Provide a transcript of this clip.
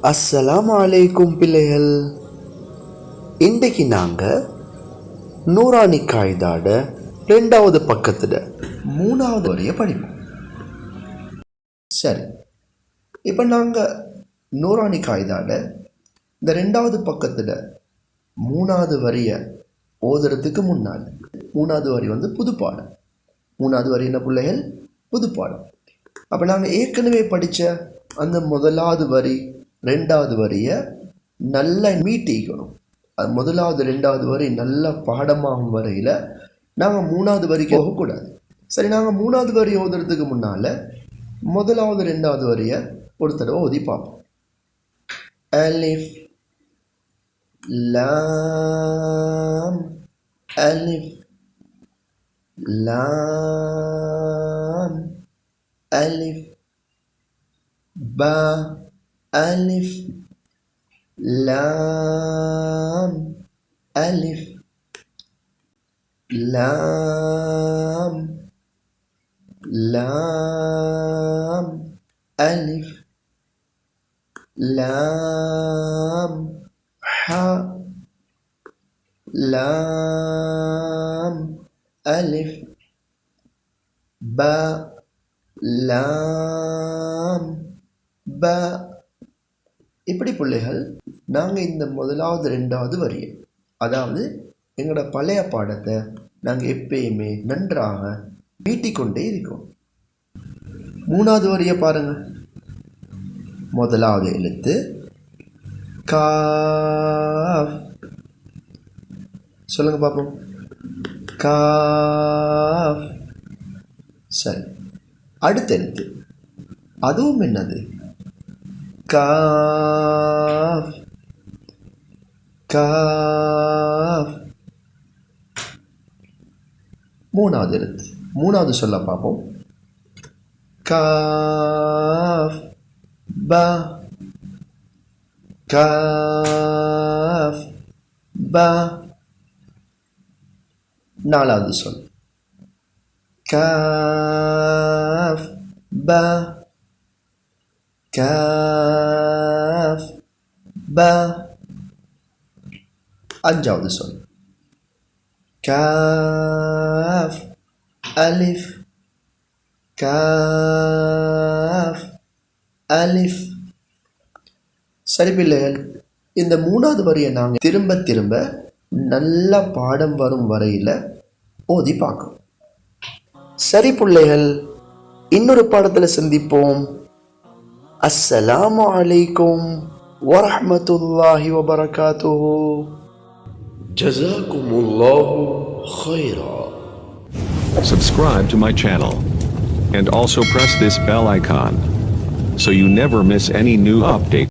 அஸ்ஸலாமு அலைக்கும் பிள்ளைகள். இன்றைக்கு நாங்கள் நூரானி காய்தாட 2வது பக்கத்தில் 3வது வரைய படிப்போம். சரி, இப்போ நாங்கள் நூரானி காய்தாட இந்த 2வது பக்கத்தில் 3வது வரிய ஓதுறதுக்கு முன்னால் 3வது வரி புதுப்பாடம். 3வது வரி என்ன பிள்ளைகள்? புதுப்பாடம். அப்போ நாங்கள் ஏற்கனவே படித்த அந்த 1வது வரி 2வது வரியை நல்லா மீட்டிக்கணும். அது 1வது 2வது வரி நல்ல பாடமாகும் வரையில் நாங்கள் 3வது வரிக்கு போகக்கூடாது. சரி, நாங்கள் 3வது வரி ஓதுறதுக்கு முன்னால் 1வது 2வது வரியை ஒரு தடவை ஓதி பார்ப்போம். அலிஃப் லாம் அலிஃப் லாம் அலிஃப் பா அலிஃப் லாம் அலிஃப் லாம் லாம் அலிஃப் லாம் ஹா லாம் அலிஃப் பா லாம் பா. இப்படி பிள்ளைகள் நாங்கள் இந்த 1வது 2வது வரியை, அதாவது எங்களோட பழைய பாடத்தை நாங்கள் எப்பயுமே நன்றாக மீட்டிக்கொண்டே இருக்கோம். 3வது வரியை பாருங்கள். 1வது எழுத்து காஃப். சொல்லுங்க பார்ப்போம். காஃப். சரி, அடுத்த எழுத்து அதுவும் என்னது? காஃப். காஃப். 3வது எழுத்து, 3வது சொல்ல பார்ப்போம். காஃப் பா. காஃப் பா. 4வது சொல். காஃப் பா. காஃப் பா. 5வது சொல். காஃப் அலிஃப். காஃப் அலிஃப். சரி பிள்ளைகள், இந்த 3வது வரியை நாங்கள் திரும்ப திரும்ப நல்ல பாடம் வரும் வரையில் ஓதி பார்க்கணும். சரி பிள்ளைகள், இன்னொரு பாடத்தில் சந்திப்போம். அஸ்ஸலாமு அலைக்கும் வரஹ்மத்துல்லாஹி வபரகாத்துஹு. ஜஸாக்குமுல்லாஹு Khaira. Subscribe to my channel and also press this bell icon so you never miss any new update.